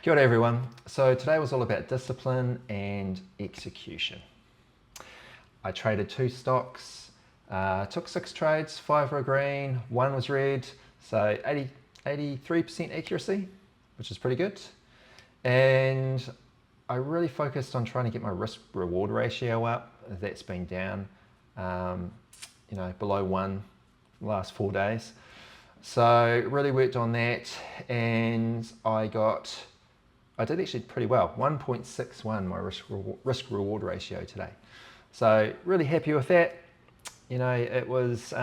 Kia ora everyone. So today was all about discipline and execution. I traded 2 stocks, took 6 trades, 5 were green, 1 was red, so 83% accuracy, which is pretty good. And I really focused on trying to get my risk reward ratio up. That's been down, below 1 the last 4 days. So really worked on that, and I did actually pretty well, 1.61 my risk reward ratio today. So really happy with that. It was,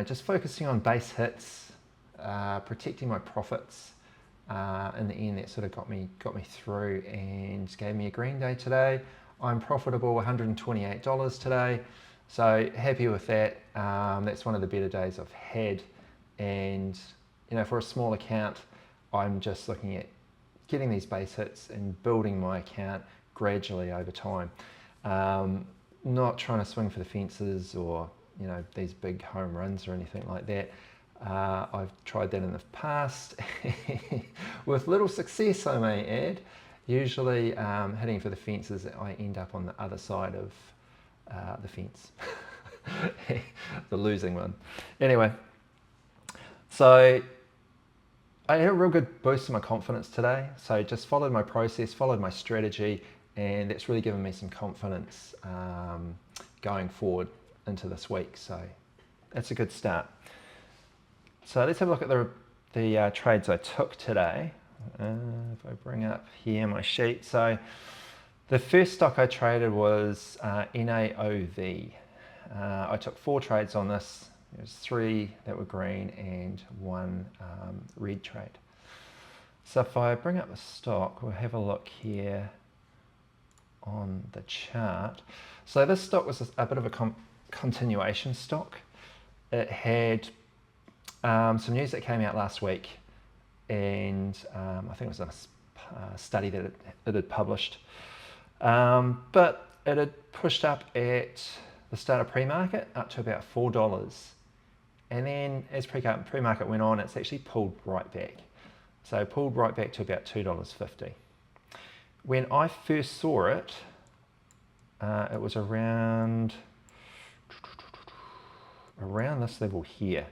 just focusing on base hits, protecting my profits. In the end, that sort of got me through and gave me a green day today. I'm profitable $128 today. So happy with that. That's one of the better days I've had. And for a small account, I'm just looking at getting these base hits and building my account gradually over time. Not trying to swing for the fences or these big home runs or anything like that. I've tried that in the past with little success, I may add. Usually hitting for the fences, I end up on the other side of the fence, the losing one. Anyway, so I had a real good boost in my confidence today. So just followed my process, followed my strategy, and that's really given me some confidence going forward into this week. So that's a good start. So let's have a look at the trades I took today. If I bring up here my sheet. So the first stock I traded was NAOV. I took 4 trades on this. There's 3 that were green and 1 red trade. So if I bring up the stock, we'll have a look here on the chart. So this stock was a bit of a continuation stock. It had some news that came out last week, and I think it was a study that it had published. But it had pushed up at the start of pre-market up to about $4. And then as pre-market went on, it's actually pulled right back. So pulled right back to about $2.50. When I first saw it, it was around this level here.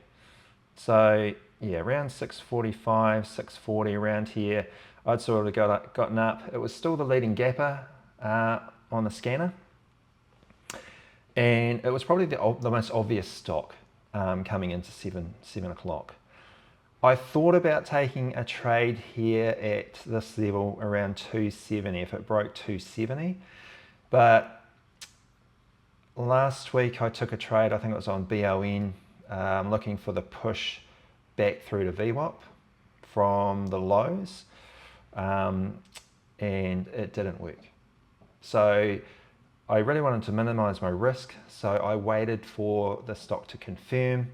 So yeah, around 645, 640, around here. I'd sort of gotten up. It was still the leading gapper on the scanner. And it was probably the most obvious stock coming into 7 o'clock. I thought about taking a trade here at this level around 270 if it broke 270, but last week I took a trade, I think it was on BON, looking for the push back through to VWAP from the lows, and it didn't work. So I really wanted to minimize my risk, so I waited for the stock to confirm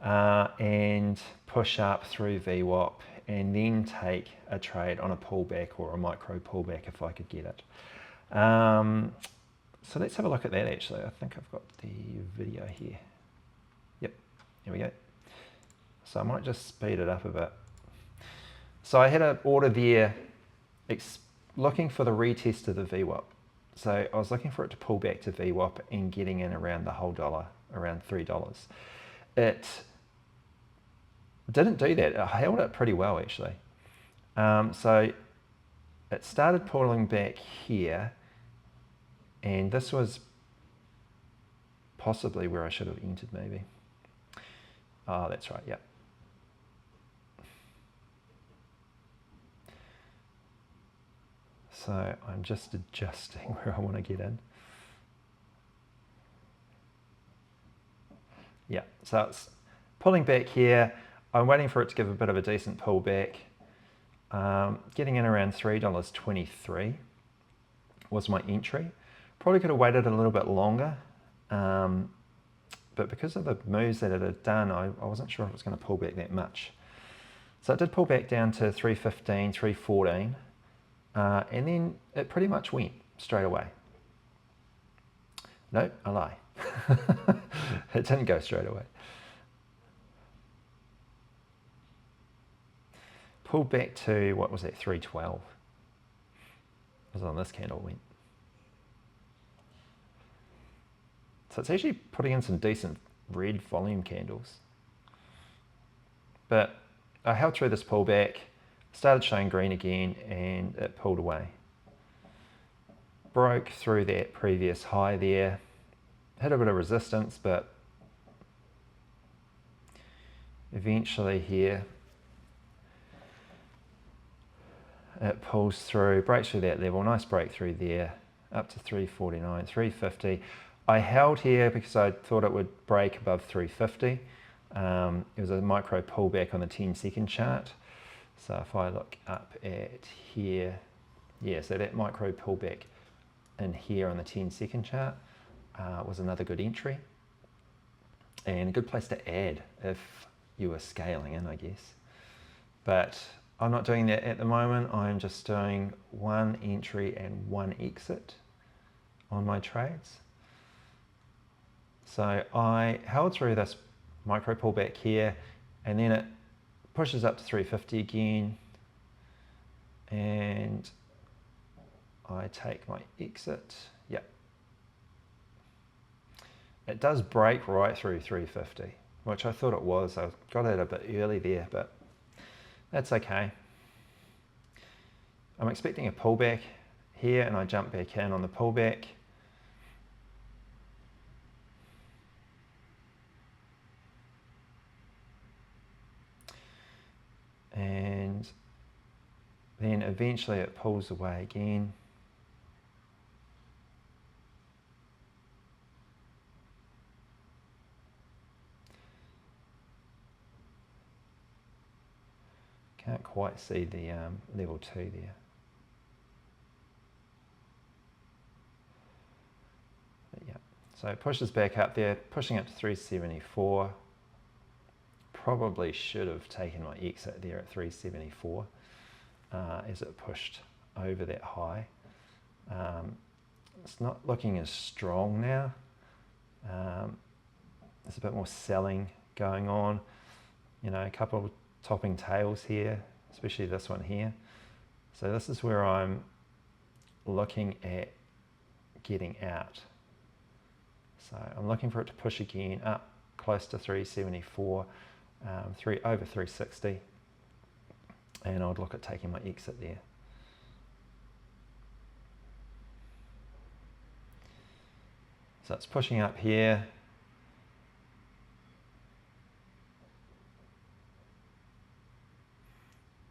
and push up through VWAP, and then take a trade on a pullback or a micro pullback if I could get it. So let's have a look at that actually. I think I've got the video here. Yep, here we go. So I might just speed it up a bit. So I had an order there looking for the retest of the VWAP. So I was looking for it to pull back to VWAP and getting in around the whole dollar, around $3. It didn't do that. It held it pretty well actually. So it started pulling back here, and this was possibly where I should have entered maybe. Oh, that's right, yeah. So I'm just adjusting where I want to get in. Yeah, so it's pulling back here. I'm waiting for it to give a bit of a decent pullback. Getting in around $3.23 was my entry. Probably could have waited a little bit longer, but because of the moves that it had done, I wasn't sure if it was going to pull back that much. So it did pull back down to 315, 314. And then it pretty much went straight away. Nope, a lie. It didn't go straight away. pulled back to, what was that, 312. It was on this candle went. So it's actually putting in some decent red volume candles. But I held through this pullback, started showing green again, and it pulled away. Broke through that previous high there, hit a bit of resistance, but eventually here it pulls through, breaks through that level, nice breakthrough there, up to 349, 350. I held here because I thought it would break above 350. It was a micro pullback on the 10-second chart. So if I look up at here, yeah, so that micro pullback in here on the 10-second chart was another good entry and a good place to add if you were scaling in, I guess. But I'm not doing that at the moment. I'm just doing one entry and one exit on my trades. So I held through this micro pullback here, and then it pushes up to 350 again, and I take my exit. Yep. It does break right through 350, which I thought it was. I got it a bit early there, but that's okay. I'm expecting a pullback here, and I jump back in on the pullback. And then eventually it pulls away again. Can't quite see the level 2 there. But yeah, so it pushes back up there, pushing up to 374. Probably should have taken my exit there at 374 as it pushed over that high. It's not looking as strong now. There's a bit more selling going on. You know, a couple of topping tails here, especially this one here. So this is where I'm looking at getting out. So I'm looking for it to push again up close to 374. Over 360, and I would look at taking my exit there. So it's pushing up here.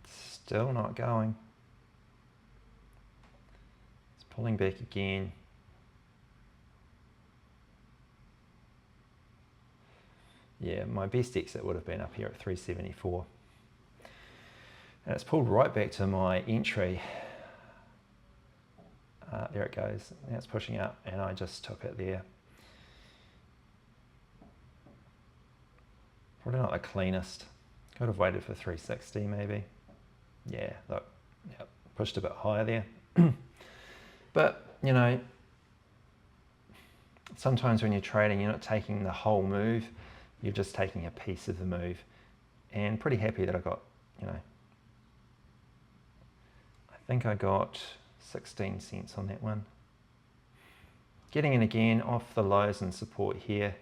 Still not going. It's pulling back again. Yeah, my best exit would have been up here at 374. And it's pulled right back to my entry. There it goes. Now it's pushing up, and I just took it there. Probably not the cleanest. Could have waited for 360 maybe. Yeah, look, yep, pushed a bit higher there. But, you know, sometimes when you're trading, you're not taking the whole move. You're just taking a piece of the move, and pretty happy that I got, you know, I think I got 16 cents on that one. Getting in again off the lows and support here,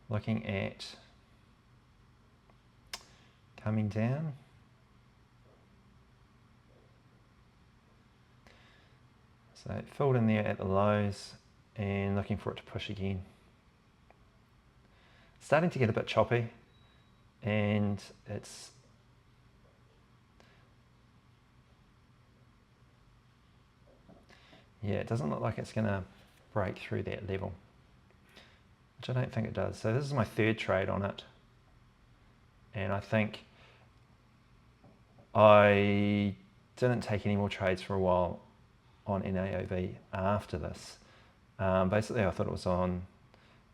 looking at coming down. So it filled in there at the lows and looking for it to push again. Starting to get a bit choppy, and it's it doesn't look like it's going to break through that level, which I don't think it does. So this is my third trade on it, and I think I didn't take any more trades for a while on NAOV after this. Basically I thought it was on,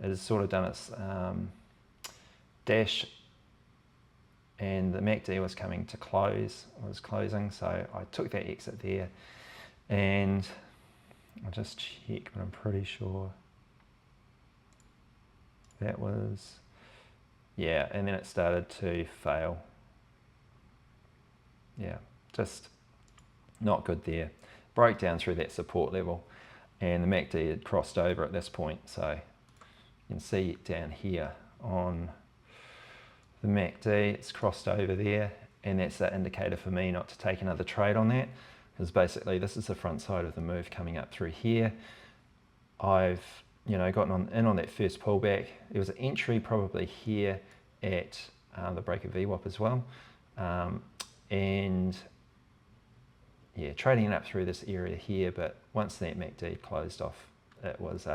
it has sort of done its dash, and the MACD was coming to close, was closing, so I took that exit there, and I'll just check, but I'm pretty sure that was, yeah, and then it started to fail. yeah, just not good there. Broke down through that support level, and the MACD had crossed over at this point. So you can see down here on the MACD, it's crossed over there, and that's the indicator for me not to take another trade on that, because basically this is the front side of the move coming up through here. I've gotten in on that first pullback. There was an entry probably here at the break of VWAP as well, and yeah, trading it up through this area here. But once that MACD closed off, it was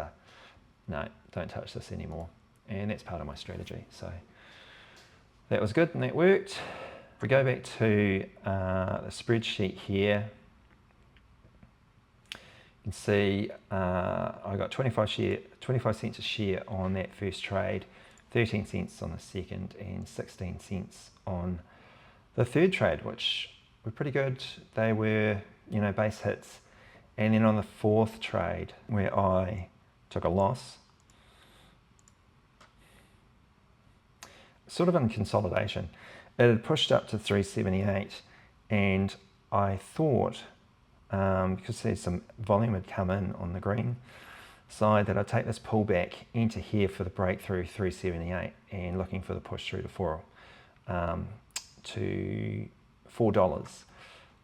no, don't touch this anymore, and that's part of my strategy. So that was good and that worked. If we go back to the spreadsheet here, you can see I got 25 cents a share on that first trade, 13 cents on the second, and 16 cents on the third trade, which were pretty good. They were, base hits. And then on the fourth trade, where I took a loss, sort of in consolidation, it had pushed up to 378, and I thought, because there's some volume had come in on the green side, that I'd take this pullback into here for the breakthrough 378 and looking for the push through to $4.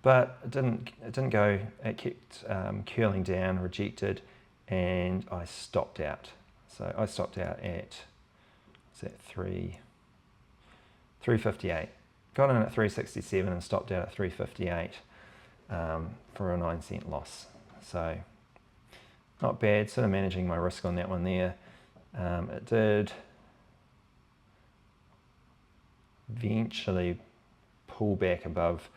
But it didn't go. It kept curling down, rejected, and I stopped out. So I stopped out at, what's that, 358. Got in at 367 and stopped out at 358 for a 9 cent loss. So not bad, sort of managing my risk on that one there. It did eventually pull back above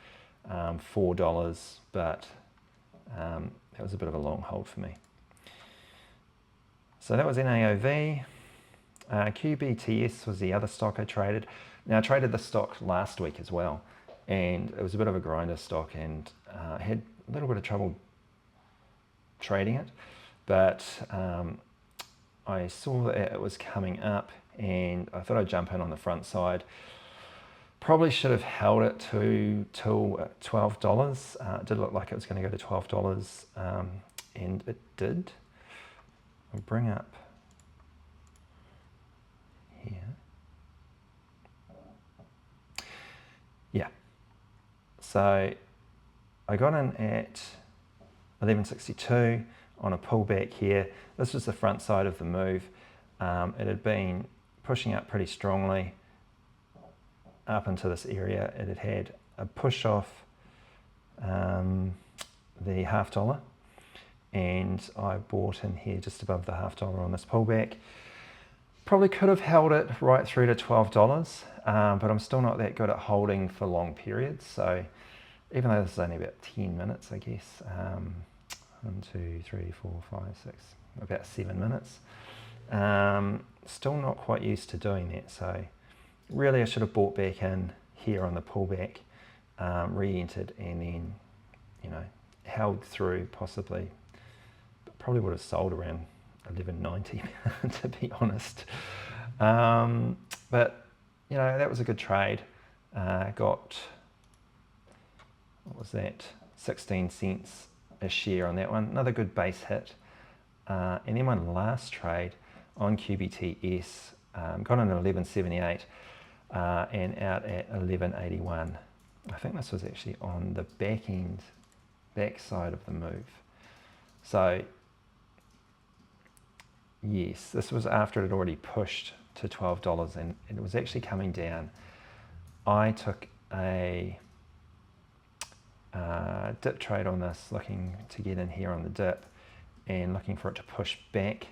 $4, but that was a bit of a long hold for me. So that was NAOV. QBTS was the other stock I traded. Now I traded the stock last week as well, and it was a bit of a grinder stock, and I had a little bit of trouble trading it, but I saw that it was coming up, and I thought I'd jump in on the front side. Probably should have held it till $12. It did look like it was going to go to $12, and it did. I'll bring up here. Yeah. So I got in at 1162 on a pullback here. This was the front side of the move. It had been pushing up pretty strongly up into this area. It had had a push off the $0.50, and I bought in here just above the $0.50 on this pullback. Probably could have held it right through to $12, but I'm still not that good at holding for long periods. So even though this is only about 10 minutes, I guess, 1, 2, 3, 4, 5, 6, about 7 minutes, still not quite used to doing that. So really I should have bought back in here on the pullback, re-entered, and then, held through possibly, but probably would have sold around 11.90 to be honest. But that was a good trade. Got, what was that, 16 cents a share on that one. Another good base hit. And then my last trade on QBTS, got in at 11.78 and out at 11.81. I think this was actually on the back side of the move. So yes, this was after it had already pushed to $12, and it was actually coming down. I took a dip trade on this, looking to get in here on the dip and looking for it to push back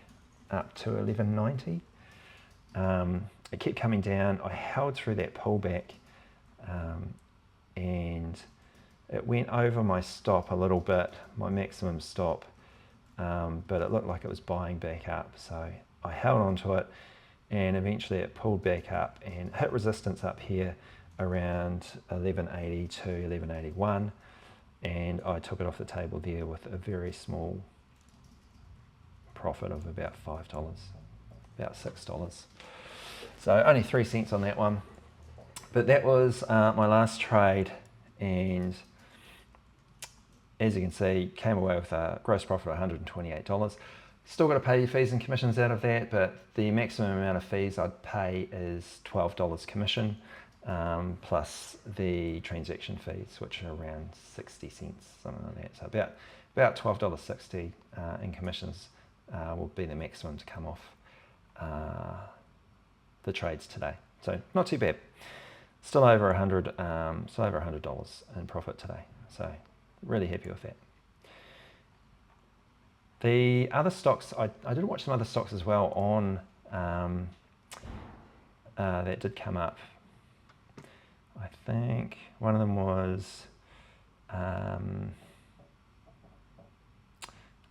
up to 11.90. It kept coming down. I held through that pullback, and it went over my stop a little bit, my maximum stop, but it looked like it was buying back up. So I held onto it, and eventually it pulled back up and hit resistance up here around 11.80 to 11.81, and I took it off the table there with a very small profit of about $5, about $6. So only 3 cents on that one. But that was my last trade, and as you can see, came away with a gross profit of $128. Still got to pay your fees and commissions out of that, but the maximum amount of fees I'd pay is $12 commission, plus the transaction fees, which are around 60 cents, something like that. So about $12.60 in commissions will be the maximum to come off the trades today. So not too bad. Still over $100 in profit today. So really happy with that. The other stocks, I did watch some other stocks as well on that did come up. I think one of them was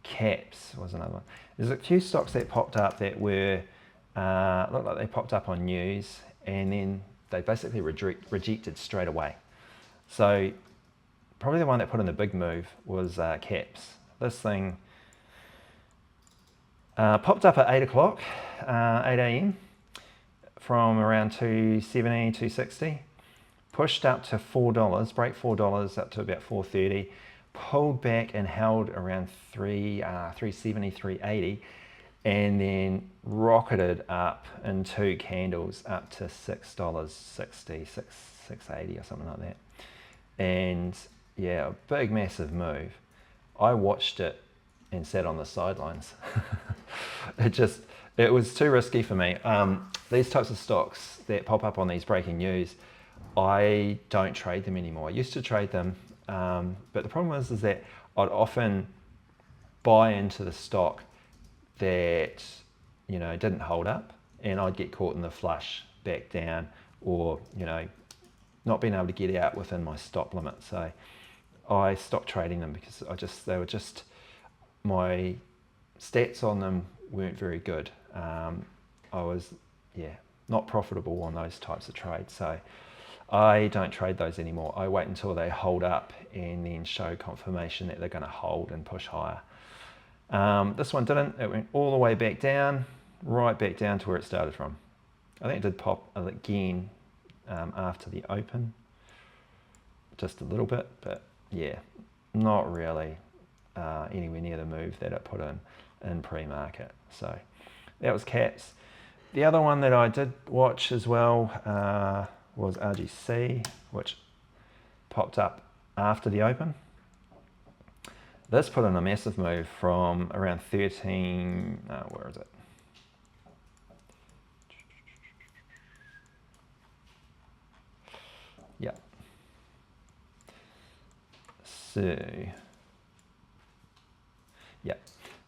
Caps was another one. There's a few stocks that popped up that were looked like they popped up on news, and then they basically rejected straight away. So probably the one that put in the big move was Caps. This thing popped up at 8 o'clock, 8 a.m. from around 270, 260, pushed up to $4, break $4 up to about 430, pulled back and held around 370, 380, and then rocketed up in two candles up to $6.60, $6.80 or something like that. And yeah, a big massive move. I watched it and sat on the sidelines. It was too risky for me. These types of stocks that pop up on these breaking news, I don't trade them anymore. I used to trade them, but the problem is that I'd often buy into the stock that didn't hold up, and I'd get caught in the flush back down, or not being able to get out within my stop limit. So I stopped trading them because my stats on them weren't very good. I was not profitable on those types of trades, so I don't trade those anymore. I wait until they hold up and then show confirmation that they're going to hold and push higher. This one didn't. It went all the way back down, right back down to where it started from. I think it did pop again after the open, just a little bit, but yeah, not really anywhere near the move that it put in pre-market. So that was Caps. The other one that I did watch as well was RGC, which popped up after the open. This put in a massive move from around 13, where is it? Yeah.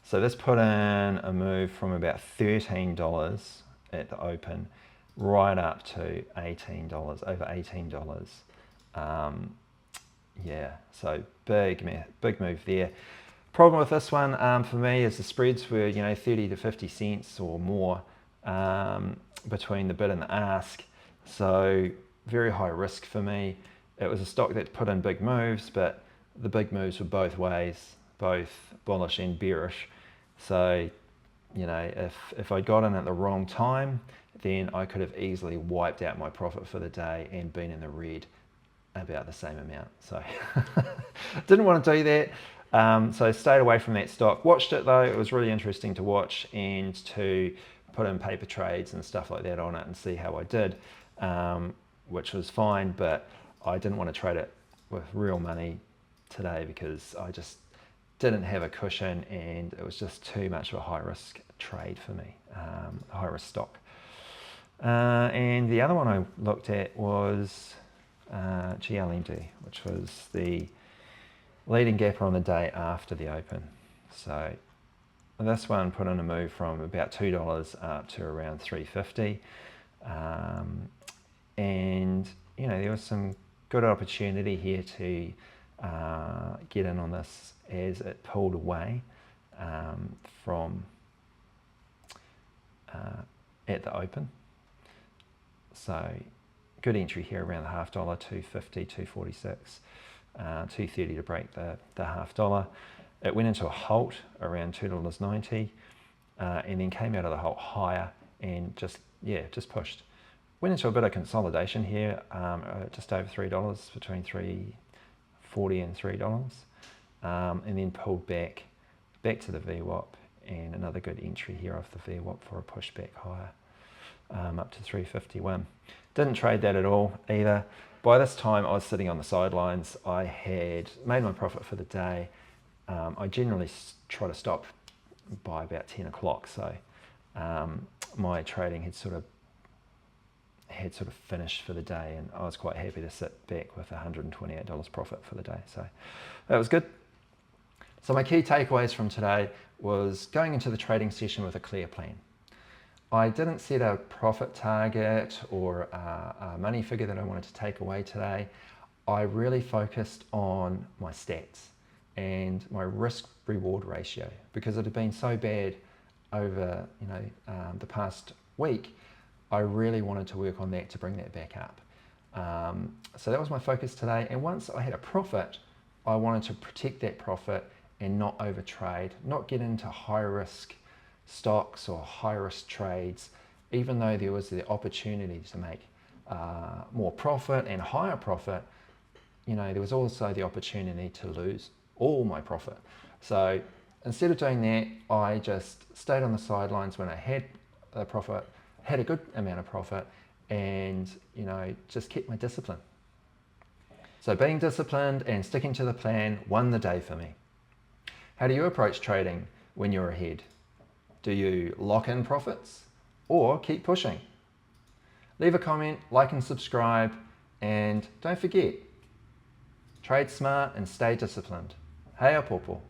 So this put in a move from about $13 at the open right up to $18, over $18. So big move there. Problem with this one for me is the spreads were 30 to 50 cents or more between the bid and the ask. So very high risk for me. It was a stock that put in big moves, but the big moves were both ways, both bullish and bearish. So if I'd got in at the wrong time, then I could have easily wiped out my profit for the day and been in the red about the same amount. So didn't want to do that. So stayed away from that stock. Watched it though. It was really interesting to watch and to put in paper trades and stuff like that on it and see how I did, which was fine, but I didn't want to trade it with real money today because I just didn't have a cushion and it was just too much of a high risk trade for me, a high risk stock. And the other one I looked at was GLND, which was the leading gapper on the day after the open. So this one put in a move from about $2 up to around $3.50, and there was some good opportunity here to get in on this as it pulled away from at the open. So good entry here around the $0.5, 250, 246, 230 to break the $0.5. It went into a halt around $2.90 and then came out of the halt higher and just pushed. Went into a bit of consolidation here, just over $3, between $40 and $3, and then pulled back to the VWAP, and another good entry here off the VWAP for a pushback higher, up to 351. Didn't trade that at all either. By this time I was sitting on the sidelines. I had made my profit for the day. I generally try to stop by about 10 o'clock, so my trading had sort of finished for the day, and I was quite happy to sit back with $128 profit for the day, so that was good. So my key takeaways from today was going into the trading session with a clear plan. I didn't set a profit target or a money figure that I wanted to take away today. I really focused on my stats and my risk reward ratio, because it had been so bad over the past week. I really wanted to work on that to bring that back up. So that was my focus today. And once I had a profit, I wanted to protect that profit and not overtrade, not get into high risk stocks or high risk trades, even though there was the opportunity to make more profit and higher profit. There was also the opportunity to lose all my profit. So instead of doing that, I just stayed on the sidelines when I had a profit, had a good amount of profit, and just kept my discipline. So being disciplined and sticking to the plan won the day for me. How do you approach trading when you're ahead? Do you lock in profits or keep pushing? Leave a comment, like and subscribe, and don't forget, trade smart and stay disciplined. Hei a popo.